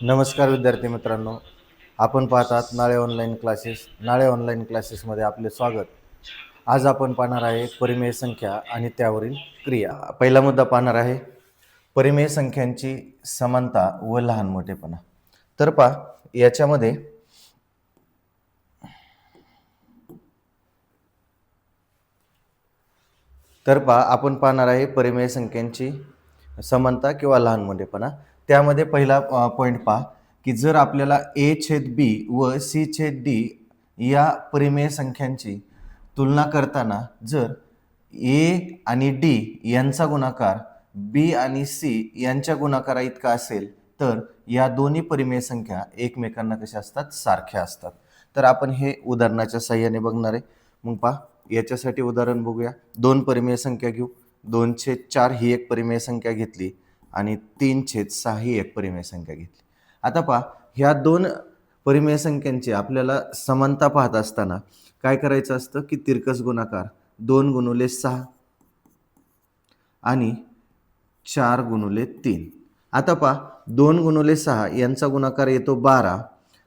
नमस्कार विद्यार्थी मित्रांनो, आपण पाहतात नाळे ऑनलाईन क्लासेस. नाळे ऑनलाईन क्लासेसमध्ये आपले स्वागत. आज आपण पाहणार आहे परिमेय संख्या आणि त्यावरील क्रिया. पहिला मुद्दा पाहणार आहे परिमेय संख्यांची समानता व लहान मोठेपणा. तर पहा याच्यामध्ये आपण पाहणार आहे परिमेय संख्यांची समानता किंवा लहान मोठेपणा. त्यामध्ये पहिला पॉईंट पहा की जर आपल्याला a/b व c/d या परिमेय संख्यांची तुलना करताना जर a आणि d यांचा गुणाकार b आणि c यांच्या गुणाकारा इतका असेल तर या दोन्ही परिमेय संख्या एकमेकांना कशा असतात, सारख्या असतात. तर आपण हे उदाहरणाच्या साहाय्याने बघणार आहे. मग पहा याच्यासाठी उदाहरण बघूया. दोन परिमेय संख्या घेऊ. 2/4 ही एक परिमेय संख्या घेतली आणि 3/6 ही एक परिमेय संख्या घेतली. आता पहा ह्या दोन परिमेय संख्यांची आपल्याला समानता पाहत असताना काय करायचं असतं की तिरकस गुणाकार 2x6 आणि 4x3. आता पहा 2x6 यांचा गुणाकार येतो 12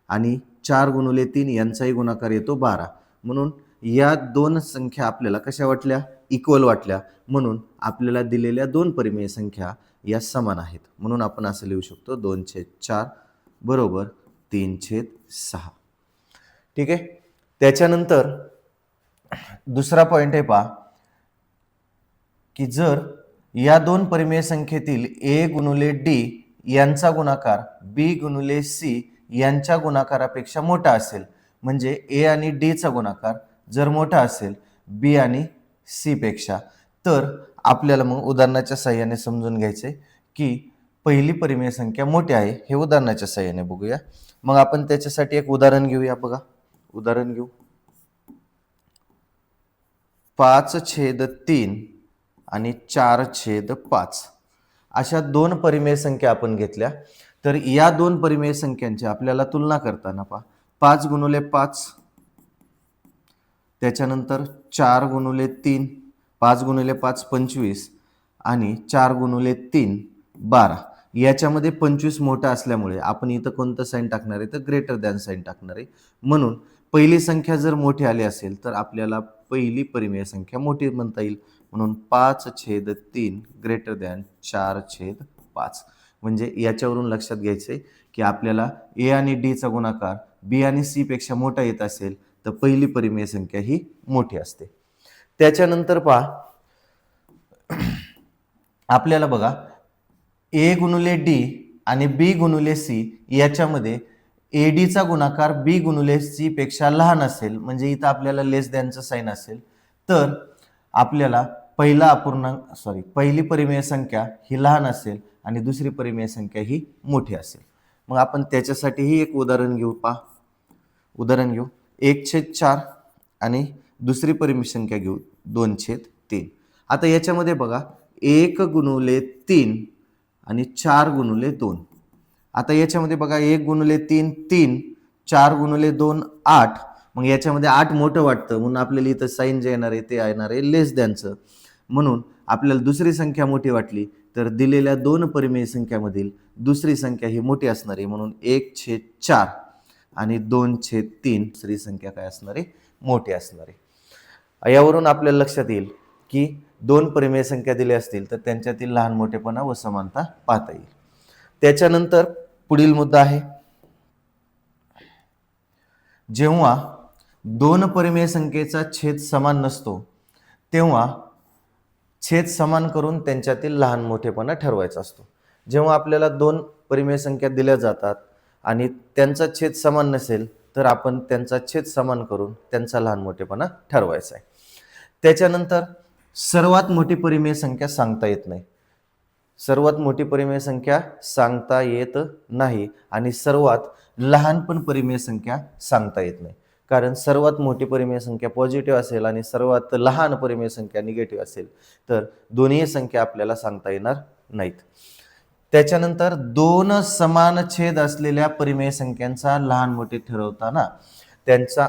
आणि 4x3 यांचाही गुणाकार येतो 12. म्हणून या दोन संख्या आपल्याला कशा वाटल्या, इक्वल वाटल्या. म्हणून आपल्याला दिलेल्या दोन परिमेय संख्या या समान आहेत. म्हणून आपण असं लिहू शकतो 2/4 बरोबर 3/6. ठीक आहे. त्याच्यानंतर दुसरा पॉइंट आहे पहा की जर या दोन परिमेय संख्येतील a/d यांचा गुणाकार b/c यांच्या गुणाकारापेक्षा मोठा असेल, म्हणजे a आणि d चा गुणाकार जर मोठा असेल b आणि c पेक्षा, तर आपल्याला मग उदाहरणाच्या साहाय्याने समजून घ्यायचे की पहिली परिमेय संख्या मोठी आहे. हे उदाहरणाच्या साहाय्याने बघूया. मग आपण त्याच्यासाठी एक उदाहरण घेऊया. बघा उदाहरण घेऊ. 5/3 आणि 4/5 अशा दोन परिमेय संख्या आपण घेतल्या. तर या दोन परिमेय संख्यांची आपल्याला तुलना करताना पहा 5x5, त्याच्यानंतर 4x3, 5x5 25 आणि 4x3 12. याच्यामध्ये 25 मोठा असल्यामुळे आपण इथं कोणतं साइन टाकणार आहे, तर ग्रेटर दॅन साइन टाकणार आहे. म्हणून पहिली संख्या जर मोठी आली असेल तर आपल्याला पहिली परिमेय संख्या मोठी म्हणता येईल. म्हणून 5/3 ग्रेटर दॅन 4/5. म्हणजे याच्यावरून लक्षात घ्यायचे की आपल्याला a आणि d चा गुणाकार b आणि c पेक्षा मोठा येत असेल तर पहिली परिमेय संख्या ही मोठी असते. त्याच्यानंतर पहा आपल्याला बघा a/d आणि b/c याच्यामध्ये ad चा गुणाकार b/c पेक्षा लहान असेल, म्हणजे इथं आपल्याला लेस दॅनचं साइन असेल, तर आपल्याला पहिली परिमेय संख्या ही लहान असेल आणि दुसरी परिमेय संख्या ही मोठी असेल. मग आपण त्याच्यासाठीही एक उदाहरण घेऊ. पहा उदाहरण घेऊ. 1/4 आणि दुसरी परिमेय संख्या घेऊ 2/3. आता याच्यामध्ये बघा 1x3 आणि 4x2. आता याच्यामध्ये बघा 1x3 3, 4x2 8. मग याच्यामध्ये 8 मोठं वाटतं, म्हणून आपल्याला इथं साइन जे येणार आहे ते येणार आहे लेस दॅनचं. म्हणून आपल्याला दुसरी संख्या मोठी वाटली तर दिलेल्या दोन परिमेय संख्यामधील दुसरी संख्या ही मोठी असणार आहे. म्हणून 1/4 आणि 2/3 दुसरी संख्या काय असणार आहे, मोठी असणार आहे. यावरून आपल्याला लक्षात येईल की दोन परिमेय संख्या दिल्या असतील तर त्यांच्यातील लहान मोठेपणा व समानता पाहता येईल. त्याच्यानंतर पुढील मुद्दा आहे जेव्हा दोन परिमेय संख्येचा छेद समान नसतो तेव्हा छेद समान करून त्यांच्यातील लहान मोठेपणा ठरवायचा असतो. जेव्हा आपल्याला दोन परिमेय संख्या दिल्या जातात आणि त्यांचा छेद समान नसेल तर आपण त्यांचा छेद समान करून त्यांचा लहान मोठेपणा ठरवायचा आहे. त्याच्यानंतर सर्वात मोठी परिमेय संख्या सांगता येत नाही. सर्वात मोठी परिमेय संख्या सांगता येत नाही आणि सर्वात लहान पण परिमेय संख्या सांगता येत नाही. कारण सर्वात मोठी परिमेय संख्या पॉझिटिव्ह असेल आणि सर्वात लहान परिमेय संख्या निगेटिव्ह असेल तर दोन्ही संख्या आपल्याला सांगता येणार नाहीत. त्याच्यानंतर दोन समान छेद असलेल्या परिमेय संख्यांचा लहान मोठे ठरवताना त्यांचा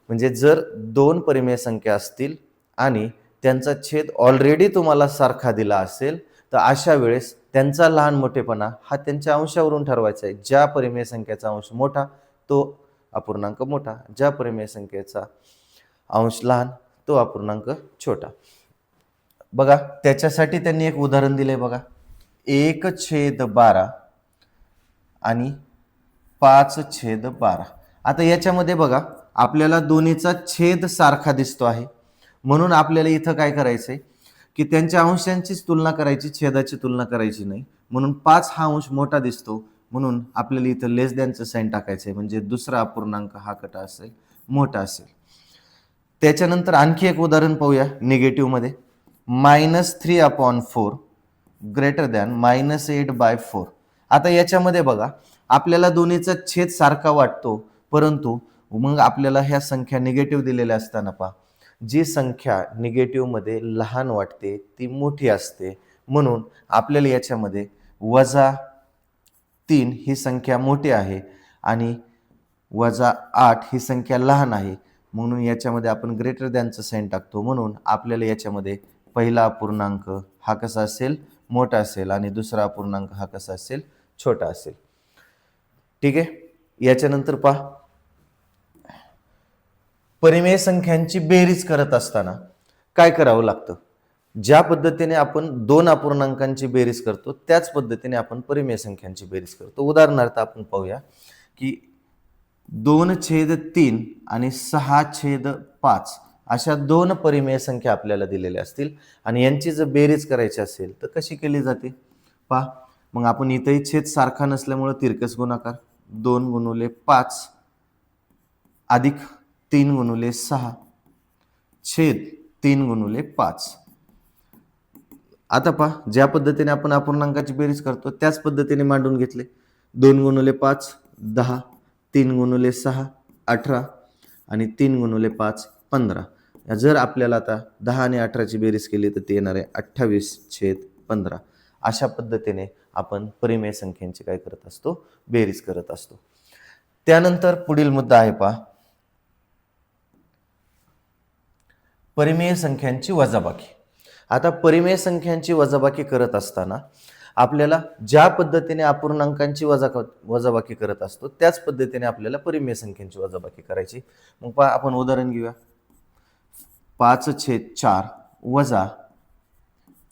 म्हणजे जर दोन परिमेय संख्या असतील आणि त्यांचा छेद ऑलरेडी तुम्हाला सारखा दिला असेल तर अशा वेळेस त्यांचा लहान मोठेपणा हा त्यांच्या अंशावरून ठरवायचा आहे. ज्या परिमेय संख्येचा अंश मोठा तो अपूर्णांक मोठा, ज्या परिमेय संख्येचा अंश लहान तो अपूर्णांक छोटा. बघा त्याच्यासाठी त्यांनी एक उदाहरण दिलंय बघा, 1/12 आणि 5/12. आता याच्यामध्ये बघा आपल्याला दोन्हीचा छेद सारखा दिसतो आहे, म्हणून आपल्याला इथं काय करायचंय की त्यांच्या अंशांचीच तुलना करायची, छेदाची तुलना करायची नाही. म्हणून 5 हा अंश मोठा दिसतो, म्हणून आपल्याला इथं लेस दॅनचं साइन टाकायचंय, म्हणजे दुसरा अपूर्णांक हा कटा असेल मोठा असेल. त्याच्यानंतर आणखी एक उदाहरण पाहूया निगेटिव्ह मध्ये, -3/4 ग्रेटर दॅन -8/4. आता याच्यामध्ये बघा आपल्याला दोन्हीचा छेद सारखा वाटतो, परंतु मग आपल्याला ह्या संख्या निगेटिव्ह दिलेल्या असताना पहा, जी संख्या निगेटिव्ह मध्ये लहान वाटते ती मोठी असते, म्हणून आपल्याला याच्यामध्ये -3 ही संख्या मोठी आहे आणि -8 ही संख्या लहान आहे, म्हणून याच्यामध्ये आपण ग्रेटर दॅनचं साइन टाकतो. म्हणून आपल्याला याच्यामध्ये पहिला अपूर्णांक हा कसा असेल मोठा असेल आणि दुसरा अपूर्णांक हा कसा असेल छोटा असेल. ठीक आहे. याच्यानंतर पहा, परिमेय संख्यांची बेरीज करत असताना काय करावं लागतं. ज्या पद्धतीने आपण दोन अपूर्णांकांची बेरीज करतो त्याच पद्धतीने आपण परिमेय संख्यांची बेरीज करतो. उदाहरणार्थ आपण पाहूया की 2/3 आणि 6/5 अशा दोन परिमेय संख्या आपल्याला दिलेल्या असतील आणि यांची जर बेरीज करायची असेल तर कशी केली जाते पहा. मग आपण इथेही छेद सारखा नसल्यामुळे तिरकस गुणाकार 2 × 5 अधिक 3 × 6 छेद 3 × 5. आता पहा ज्या पद्धतीने आपण अपूर्णांकाची बेरीज करतो त्याच पद्धतीने मांडून घेतले. 2 × 5 10, 3 × 6 18 आणि 3 × 5 15. जर आपल्याला आता 10 आणि 18 ची बेरीज केली तर ते येणार आहे 28/15. अशा पद्धतीने आपण परिमेय संख्यांची काय करत असतो बेरीज करत असतो. त्यानंतर पुढील मुद्दा आहे पहा, परिमेय संख्यांची वजाबाकी. आता परिमेय संख्यांची वजाबाकी करत असताना आपल्याला ज्या पद्धतीने अपूर्णांकांची वजाबाकी करत असतो त्याच पद्धतीने आपल्याला परिमेय संख्यांची वजाबाकी करायची. मग पहा आपण उदाहरण घेऊया. 5/4 वजा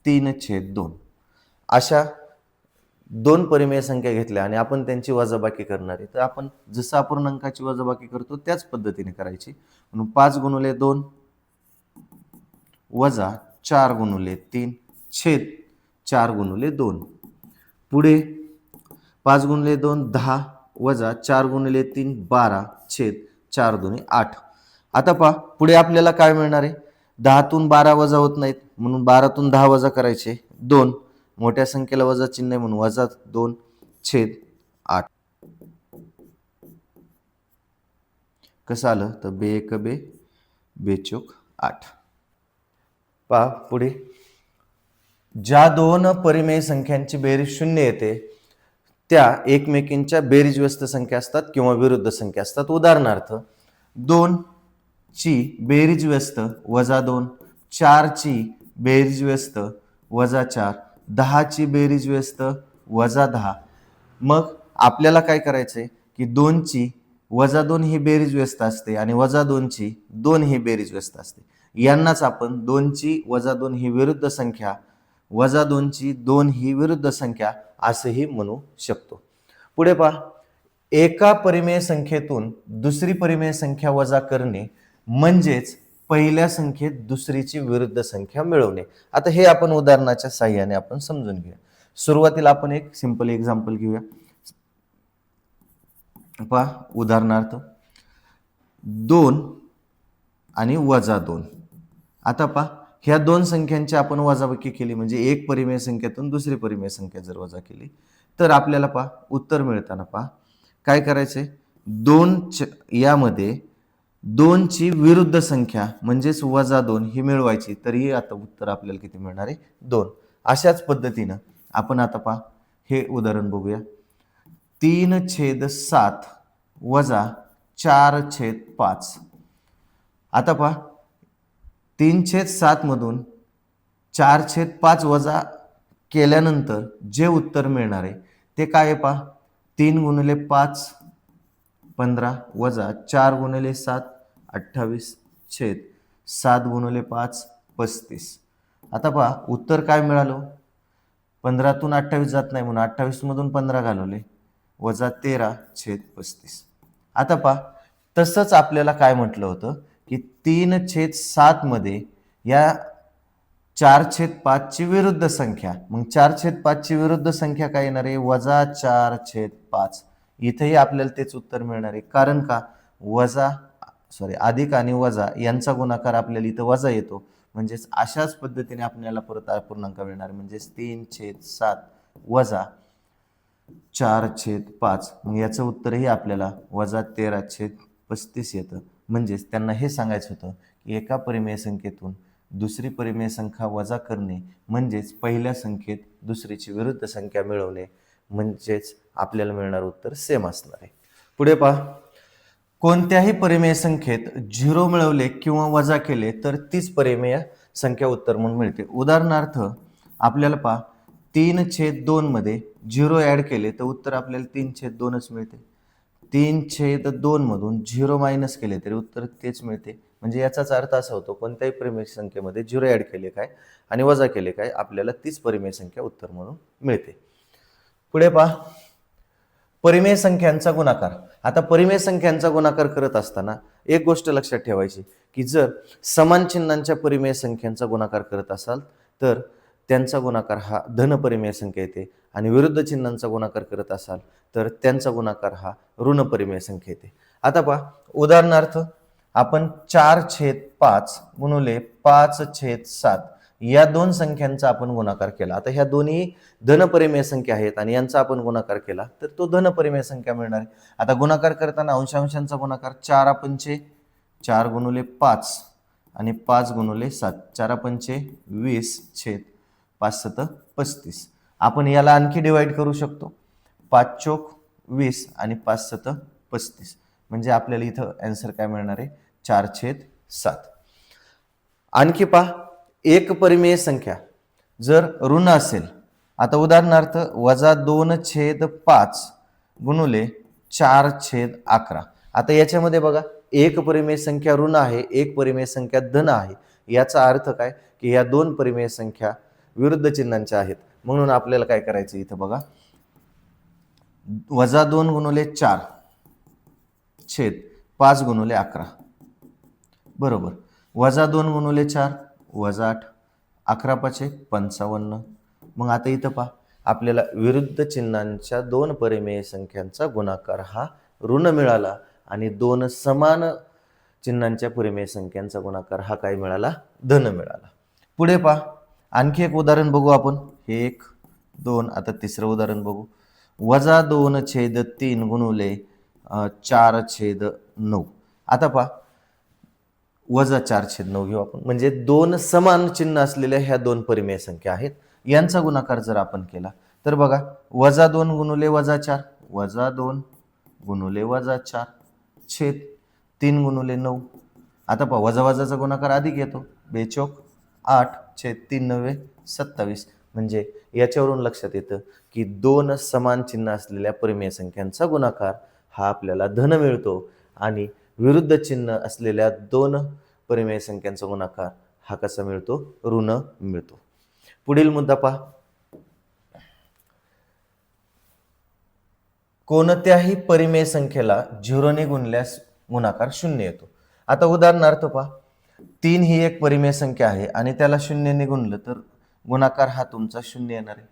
3/2 अशा दोन परिमेय संख्या घेतल्या आणि आपण त्यांची वजाबाकी करणार आहे. तर आपण जसं अपूर्णांकाची वजाबाकी करतो त्याच पद्धतीने करायची. म्हणून 5 × 2 वजा 4 × 3 छेद 4 × 2. पुढे 5 × 2 10 वजा 4 × 3 12 छेद 4 × 2 8. आता पहा पुढे आपल्याला काय मिळणार आहे, 10तून 12 वजा होत नाहीत म्हणून 12तून 10 वजा करायचे 2. मोठ्या संख्येला वजा चिन्ह आहे म्हणून -2 छेद 8. कसं आलं तर 2 × 2 2 × 8. पहा पुढे ज्या दोन परिमेय संख्यांची बेरीज 0 येते त्या एकमेकींच्या बेरीज व्यस्त संख्या असतात किंवा विरुद्ध संख्या असतात. उदाहरणार्थ 2 ची बेरीज व्यस्त -2, 4 ची बेरीज व्यस्त -4, 10 ची बेरीज व्यस्त -10. मग आपल्याला काय करायचंय की 2 ची -2 ही बेरीज व्यस्त असते आणि -2 ची 2 ही बेरीज व्यस्त असते. यांनाच आपण 2 ची -2 ही विरुद्ध संख्या, -2 ची 2 ही विरुद्ध संख्या असंही म्हणू शकतो. पुढे पहा, एका परिमेय संख्येतून दुसरी परिमेय संख्या वजा करणे म्हणजेच पहिल्या संख्येत दुसरीची विरुद्ध संख्या मिळवणे. आता हे आपण उदाहरणाच्या साहाय्याने आपण समजून घेऊया. सुरुवातीला आपण एक सिंपल एक्झाम्पल घेऊया. पहा उदाहरणार्थ 2 आणि -2. आता पहा ह्या दोन संख्यांची आपण वजाबाकी केली म्हणजे एक परिमेय संख्येतून दुसरी परिमेय संख्या जर वजा केली तर आपल्याला पहा उत्तर मिळताना पहा काय करायचंय, 2 यामध्ये 2 ची विरुद्ध संख्या म्हणजेच -2 ही मिळवायची. तरी आता उत्तर आपल्याला किती मिळणार आहे 2. अशाच पद्धतीनं आपण आता पहा हे उदाहरण बघूया. 3/7 वजा 4/5. आता पहा 3/7 मधून 4/5 वजा केल्यानंतर जे उत्तर मिळणार आहे ते काय आहे पहा, 3 गुणिले 5 15 वजा 4 गुणिले 7 28 छेद 7 गुणिले 5 35. आता पहा उत्तर काय मिळालं, 15तून 28 जात नाही म्हणून 28 मधून 15 घालवले, वजा 13 छेद 35. आता पहा तसंच आपल्याला काय म्हटलं होतं की 3/7 मध्ये या 4/5 ची विरुद्ध संख्या, मग 4/5 ची विरुद्ध संख्या काय येणार आहे, वजा 4/5. इथेही आपल्याला तेच उत्तर मिळणार आहे, कारण का अधिक आणि वजा यांचा गुणाकार आपल्याला इथं वजा येतो, म्हणजेच अशाच पद्धतीने आपल्याला परत अपूर्णांक मिळणार, म्हणजेच 3/7 वजा 4/5. मग याचं उत्तरही आपल्याला वजा 13/35 येतं. म्हणजेच त्यांना हे सांगायचं होतं की एका परिमेय संख्येतून दुसरी परिमेय संख्या वजा करणे म्हणजेच पहिल्या संख्येत दुसरीची विरुद्ध संख्या मिळवणे, म्हणजेच आपल्याला मिळणार उत्तर सेम असणार आहे. पुढे पहा, कोणत्याही परिमेय संख्येत 0 मिळवले किंवा वजा केले तर तीच परिमेय संख्या उत्तर म्हणून मिळते. उदाहरणार्थ आपल्याला पहा 3/2 मध्ये 0 ऍड केले तर उत्तर आपल्याला 3/2च मिळते. 3/2 मधून 0 मायनस केले तरी उत्तर तेच मिळते. म्हणजे याचाच अर्थ असा होतो, कोणत्याही परिमेय संख्येमध्ये 0 ऍड केले काय आणि वजा केले काय आपल्याला तीच परिमेय संख्या उत्तर म्हणून मिळते. पुढे पहा, परिमेय संख्यांचा गुणाकार. आता परिमेय संख्यांचा गुणाकार करत असताना एक गोष्ट लक्षात ठेवायची की जर समान चिन्हांच्या परिमेय संख्यांचा गुणाकार करत असाल तर त्यांचा गुणाकार हा धन परिमेय संख्या येते, आणि विरुद्ध चिन्हांचा गुणाकार करत असाल तर त्यांचा गुणाकार हा ऋण परिमेय संख्या येते. आता पहा उदाहरणार्थ आपण 4/5 गुणिले 5/7 या दोन संख्यांचा आपण गुणाकार केला. आता ह्या दोन्ही धनपरिमेय संख्या आहेत आणि यांचा आपण गुणाकार केला तर तो धनपरिमेय संख्या मिळणार आहे. आता गुणाकार करताना अंशांशांचा गुणाकार 4×5 4 गुणिले 5 आणि 5 गुणिले 7 4×5 20 छेद 5×7 35. आपण याला आणखी डिवाइड करू शकतो, 5×4 20 आणि 5×7 35. म्हणजे आपल्याला इथं आन्सर काय मिळणार आहे, 4/7. आणखी पहा, एक परिमेय संख्या जर ऋण असेल, आता उदाहरणार्थ वजा 2/5 गुणिले 4/11. आता याच्यामध्ये बघा एक परिमेय संख्या ऋण आहे, एक परिमेय संख्या धन आहे. याचा अर्थ काय की या दोन परिमेय संख्या विरुद्ध चिन्हांच्या आहेत. म्हणून आपल्याला काय करायचं इथं बघा, वजा 2 गुणिले 4 छेद 5 गुणिले 11 बरोबर, वजा 2 गुणिले 4 वजा 8 11×5 55. मग आता इथं पहा आपल्याला विरुद्ध चिन्हांच्या दोन परिमेय संख्यांचा गुणाकार हा ऋण मिळाला आणि दोन समान चिन्हांच्या परिमेय संख्यांचा गुणाकार हा काय मिळाला, धन मिळाला. पुढे पहा आणखी एक उदाहरण बघू आपण, हे 1 2. आता तिसरं उदाहरण बघू, वजा 2/3 गुणिले 4/9. आता पहा वजा 4/9 घेऊ आपण, म्हणजे दोन समान चिन्ह असलेल्या ह्या दोन परिमेय संख्या आहेत. यांचा गुणाकार जर आपण केला तर बघा वजा 2 गुणिले वजा 4 वजा 2 गुणिले वजा 4 छेद 3 गुणिले 9. आता पहा वजा वजाचा गुणाकार अधिक येतो, 2×4 8 छेद 3×9 27. म्हणजे याच्यावरून लक्षात येतं की दोन समान चिन्ह असलेल्या परिमेय संख्यांचा गुणाकार हा आपल्याला धन मिळतो आणि विरुद्ध चिन्ह असलेल्या दोन परिमेय संख्यांचा गुणाकार हा कसा मिळतो, ऋण मिळतो. पुढील मुद्दा पहा, कोणत्याही परिमेय संख्येला 0 ने गुणल्यास गुणाकार 0 येतो. आता उदाहरणार्थ पहा 3 ही एक परिमेय संख्या आहे आणि त्याला 0 ने गुणलं तर गुणाकार हा तुमचा 0 येणार आहे.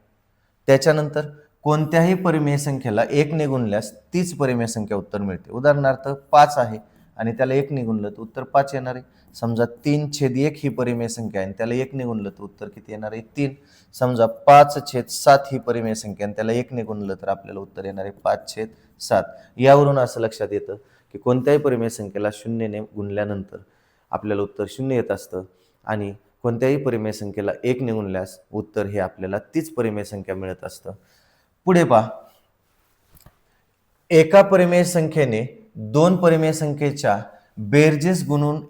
त्याच्यानंतर कोणत्याही परिमेय संख्येला 1 ने गुणल्यास तीच परिमेय संख्या उत्तर मिळते. उदाहरणार्थ 5 आहे आणि त्याला 1 ने गुणलं तर उत्तर 5 येणार आहे. समजा 3/1 ही परिमेय संख्या आहे आणि त्याला 1 ने गुणलं तर उत्तर किती येणार आहे, 3. समजा 5/7 ही परिमेय संख्या आणि त्याला 1 ने गुणलं तर आपल्याला उत्तर येणार आहे 5/7. यावरून असं लक्षात येतं की कोणत्याही परिमेय संख्येला 0 ने गुणल्यानंतर आपल्याला उत्तर 0 येत असतं आणि कोणत्याही परिमेय संख्येला 1 ने गुणल्यास उत्तर हे आपल्याला तीच परिमेय संख्या मिळत असतं. पुढे पहा, एका परिमेय संख्येने दोन परिमेय संख्येच्या बेरजेस गुणून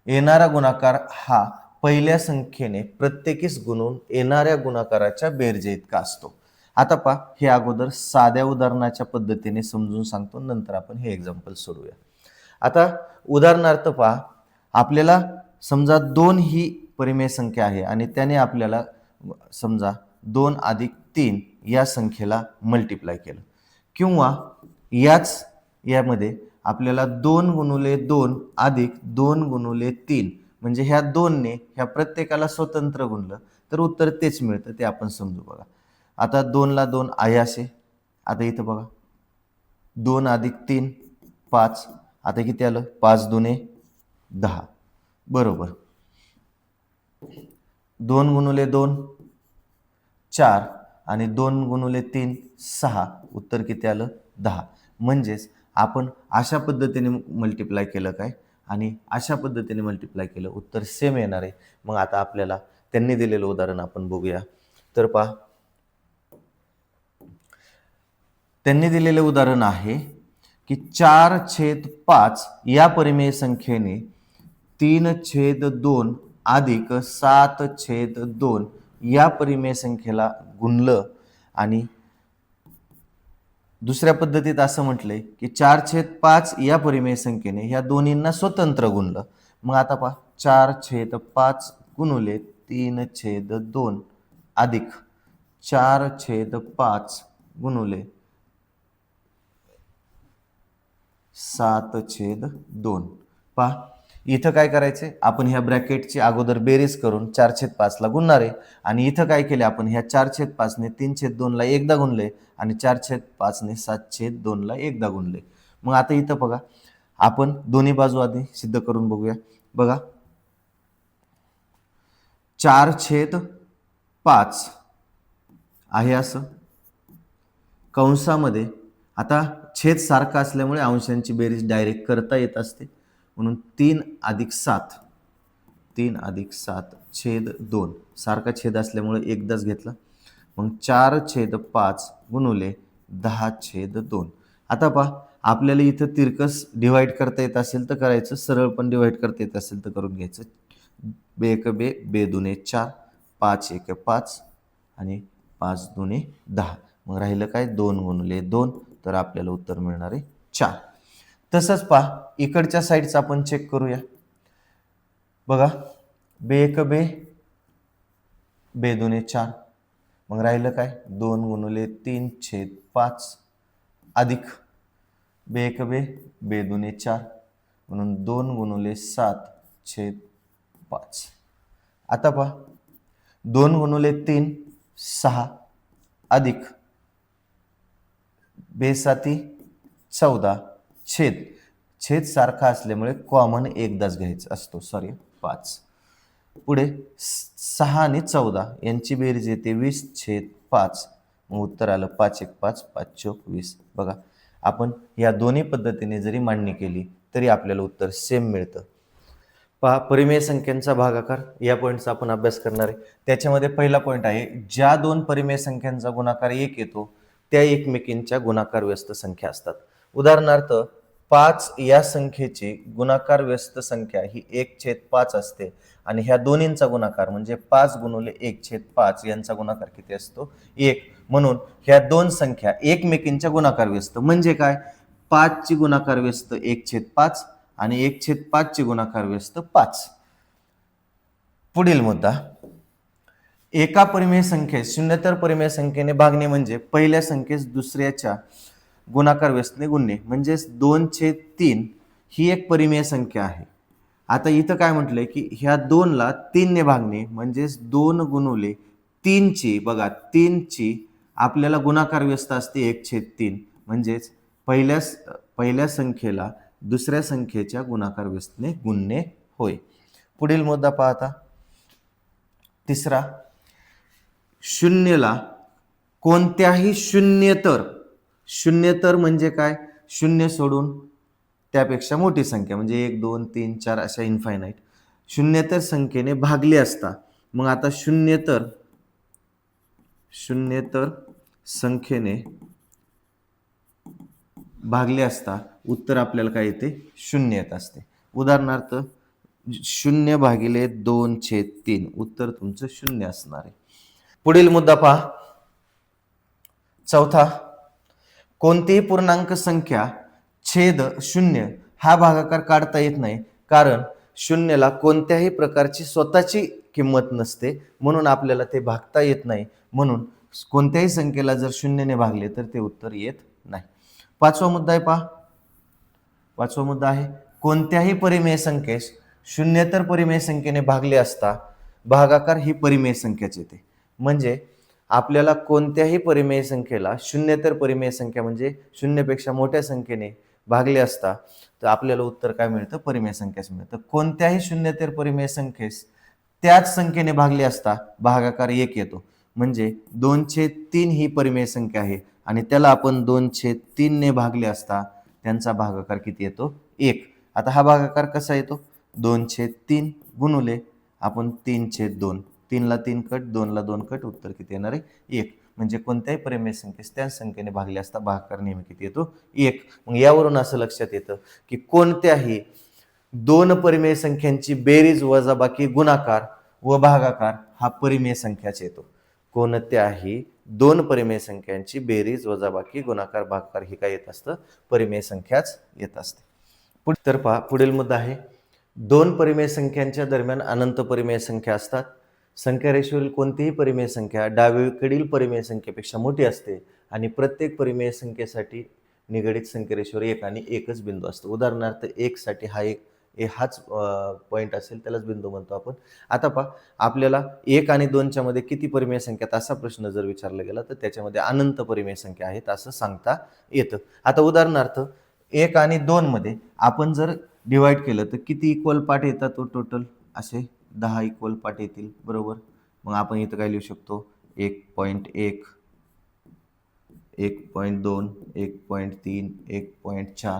येणारा गुणाकार हा पहिल्या संख्येने प्रत्येकीस गुणून येणाऱ्या गुणाकाराच्या बेरजे इतका असतो. आता पहा, हे अगोदर साध्या उदाहरणाच्या पद्धतीने समजून सांगतो, नंतर आपण हे एक्झाम्पल सोडूया. आता उदाहरणार्थ पहा, आपल्याला समजा 2 ही परिमेय संख्या आहे आणि त्याने आपल्याला समजा 2 अधिक 3 या संख्येला मल्टिप्लाय केलं, किंवा यामध्ये आपल्याला 2 गुणुले 2 अधिक 2 गुणुले 3 म्हणजे ह्या 2ने ह्या प्रत्येकाला स्वतंत्र गुणलं तर उत्तर तेच मिळतं. ते आपण समजू. बघा, आता 2 ला 2 आहे असे. आता इथं बघा, 2 अधिक 3 5. आता किती आलं? 5 दुने 10 बरोबर. 2 गुणुले 2 4 आणि 2 गुणुले 3 6. उत्तर किती आलं? 10. म्हणजेच आपण अशा पद्धतीने मल्टिप्लाय केलं काय आणि अशा पद्धतीने मल्टिप्लाय केलं, उत्तर सेम येणार आहे. मग आता आपल्याला त्यांनी दिलेलं उदाहरण आपण बघूया. तर पहा, त्यांनी दिलेले उदाहरण आहे की 4/5 या परिमेय संख्येने 3/2 अधिक 7/2 या परिमेय संख्येला गुणलं, आणि दुसऱ्या पद्धतीत असं म्हटलंय की 4/5 या परिमेय संख्येने ह्या दोन्हींना स्वतंत्र गुणलं. मग आता पहा, 4/5 गुणुले 3/2 अधिक 4/5 गुणुले 7/2. पहा, इथं काय करायचे, आपण ह्या ब्रॅकेटची अगोदर बेरीज करून 4/5 ला गुणणार आहे, आणि इथं काय केले आपण, ह्या 4/5 ने 3/2 ला एकदा गुणले आणि 4/5 ने 7/2 ला एकदा गुणले. मग आता इथं बघा, आपण दोन्ही बाजू आधी सिद्ध करून बघूया. बघा, 4/5 आहे असं कंसामध्ये. आता छेद सारखा असल्यामुळे अंशांची बेरीज डायरेक्ट करता येत असते, म्हणून 3 अधिक 7/2 सारखा छेद असल्यामुळे एकदाच घेतला. मग 4/5 गुणुले 10/2. आता पहा, आपल्याला इथं तिरकस डिवाइड करता येत असेल तर करायचं, सरळ पण डिवाइड करता येत असेल तर करून घ्यायचं. 2 बे 2 दुने 4, 5 1 5 आणि 5 दुने 10. मग राहिलं काय, 2 गुणुले 2, तर आपल्याला उत्तर मिळणार आहे 4. तसंच पहा, इकडच्या साईडचं आपण चेक करूया. बघा, 2 बे 2 4. मग राहिलं काय, 2 गुणुले 3/5 अधिक 2 बे 2 4 म्हणून 2 गुणुले 7/5. आता पहा, 2 गुणुले 3 6 अधिक 2 7 14 छेद सारखा असल्यामुळे कॉमन एकदाच घ्यायचा असतो, 5. पुढे 6 आणि 14 यांची बेरीज येते 20/5. मग उत्तर आलं 5 1 5 5 चोक 20. बघा, आपण या दोन्ही पद्धतीने जरी मांडणी केली तरी आपल्याला उत्तर सेम मिळतं. पहा, परिमेय संख्यांचा भागाकार या पॉईंटचा आपण अभ्यास करणार आहे. त्याच्यामध्ये पहिला पॉईंट आहे, ज्या 2 परिमेय संख्यांचा गुणाकार 1 येतो त्या एकमेकींच्या गुणाकार व्यस्त संख्या असतात. उदाहरणार्थ, 5 या संख्येची गुणाकार व्यस्त संख्या ही 1/5 असते, आणि ह्या दोन्हींचा गुणाकार म्हणजे 5 गुणुले 1/5 यांचा गुणाकार किती असतो? 1. म्हणून ह्या दोन संख्या एकमेकींच्या गुणाकार व्यस्त म्हणजे काय, 5 ची गुणाकार व्यस्त 1/5 आणि 1/5 ची गुणाकार व्यस्त 5. पुढील मुद्दा, एका परिमेय संख्येस शून्यतर परिमेय संख्येने भागणे म्हणजे पहिल्या संख्येस दुसऱ्याच्या गुणाकार व्यस्तने गुणणे. म्हणजेच 2/3 ही एक परिमेय संख्या आहे. आता इथं काय म्हटलंय की ह्या 2 ला 3 ने भागणे म्हणजेच 2 गुणुले 3 ची, बघा 3 ची आपल्याला गुणाकार व्यस्त असते 1/3. म्हणजेच पहिल्या संख्येला दुसऱ्या संख्येच्या गुणाकार व्यस्तने गुणणे होय. पुढील मुद्दा पाहता, तिसरा, शून्यला कोणत्याही शून्यतर म्हणजे काय, शून्य सोडून त्यापेक्षा मोठी संख्या म्हणजे 1 2 3 4 अशा इन्फायनाईट शून्यतर संख्येने भागले असता. मग आता शून्यतर संख्येने भागले असता उत्तर आपल्याला काय येते, 0 येत असते. उदाहरणार्थ 0/2/3 उत्तर तुमचं 0 असणार आहे. पुढील मुद्दा पहा. चौथा, कोणतीही पूर्णांक संख्या छेद 0 हा भागाकार काढता येत नाही, कारण शून्यला कोणत्याही प्रकारची स्वतःची किंमत नसते, म्हणून आपल्याला ते भागता येत नाही. म्हणून कोणत्याही संख्येला जर 0 ने भागले तर ते उत्तर येत नाही. पाचवा मुद्दा आहे पहा. पाचवा मुद्दा आहे, कोणत्याही परिमेय संख्येस शून्येतर परिमेय संख्येने भागले असता भागाकार ही परिमेय संख्याच येते. म्हणजे आपल्याला कोणत्याही परिमेय संख्येला शून्येतर परिमेय संख्या म्हणजे शून्यपेक्षा मोठ्या संख्येने भागले असता तर आपल्याला उत्तर काय मिळतं? परिमेय संख्याच मिळतं. कोणत्याही शून्येतर परिमेय संख्येस त्याच संख्येने भागले असता भागाकार 1 येतो. म्हणजे 2/3 ही परिमेय संख्या आहे आणि त्याला आपण 2/3 ने भागले असता त्यांचा भागाकार किती येतो? 1. आता हा भागाकार कसा येतो? 2/3 गुणुले आपण 3/2. 3 ला 3 कट, 2 ला 2 कट, उत्तर किती येणार आहे? 1. म्हणजे कोणत्याही परिमेय संख्येस त्याच संख्येने भागले असता भागाकार नेहमी किती येतो? 1. मग यावरून असं लक्षात येतं की कोणत्याही दोन परिमेय संख्यांची बेरीज वजाबाकी गुणाकार व भागाकार हा परिमेय संख्याच येतो. कोणत्याही दोन परिमेय संख्यांची बेरीज वजाबाकी गुणाकार भागाकार हे काय येत असतं? परिमेय संख्याच येत असते. तर पहा, पुढील मुद्दा आहे, दोन परिमेय संख्यांच्या दरम्यान अनंत परिमेय संख्या असतात. संख्या रेषेवरील कोणतीही परिमेय संख्या डावीकडील परिमेय संख्येपेक्षा मोठी असते आणि प्रत्येक परिमेय संख्येसाठी निगडित संख्या रेषेवर 1 आणि एकच बिंदू असतो. उदाहरणार्थ 1 साठी हाच पॉईंट असेल, त्यालाच बिंदू म्हणतो आपण. आता पहा, आपल्याला 1 आणि 2च्या मध्ये किती परिमेय संख्या आहेत असा प्रश्न जर विचारला गेला तर त्याच्यामध्ये अनंत परिमेय संख्या आहेत असं सांगता येतं. आता उदाहरणार्थ 1 आणि 2 मध्ये आपण जर डिवाइड केलं तर किती इक्वल पार्ट येतात? तो टोटल असे 10 इक्वल पार्ट येतील, बरोबर. मग आपण इथं काय लिहू शकतो? 1.1, 1.2, 1.3, 1.4,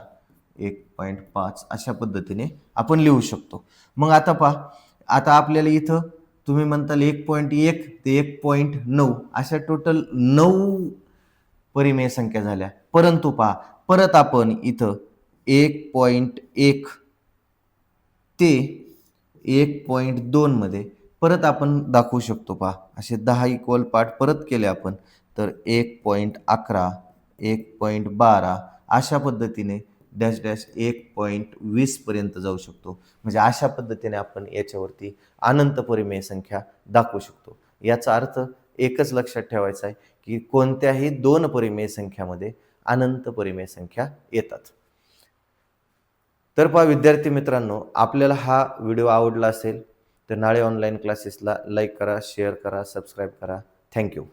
1.5 अशा पद्धतीने आपण लिहू शकतो. मग आता पहा, आता आपल्याला इथं तुम्ही म्हणताल 1.1 ते 1.9 अशा टोटल 9 परिमेय संख्या झाल्या. परंतु पहा, परत आपण इथं 1.1 ते 1.2 मध्ये परत आपण दाखवू शकतो. पहा, असे 10 इक्वल पार्ट परत केले आपण तर 1.11, 1.12 अशा पद्धतीने डॅश डॅश 1.20 पर्यंत जाऊ शकतो. म्हणजे अशा पद्धतीने आपण याच्यावरती अनंत परिमेय संख्या दाखवू शकतो. याचा अर्थ एकच लक्षात ठेवायचा आहे की कोणत्याही दोन परिमेय संख्यामध्ये अनंत परिमेय संख्या येतात. तर पहा विद्यार्थी मित्रांनो, आपल्याला हा व्हिडिओ आवडला असेल तर नाळे ऑनलाईन क्लासेसला लाईक करा, शेअर करा, सबस्क्राईब करा. थँक्यू.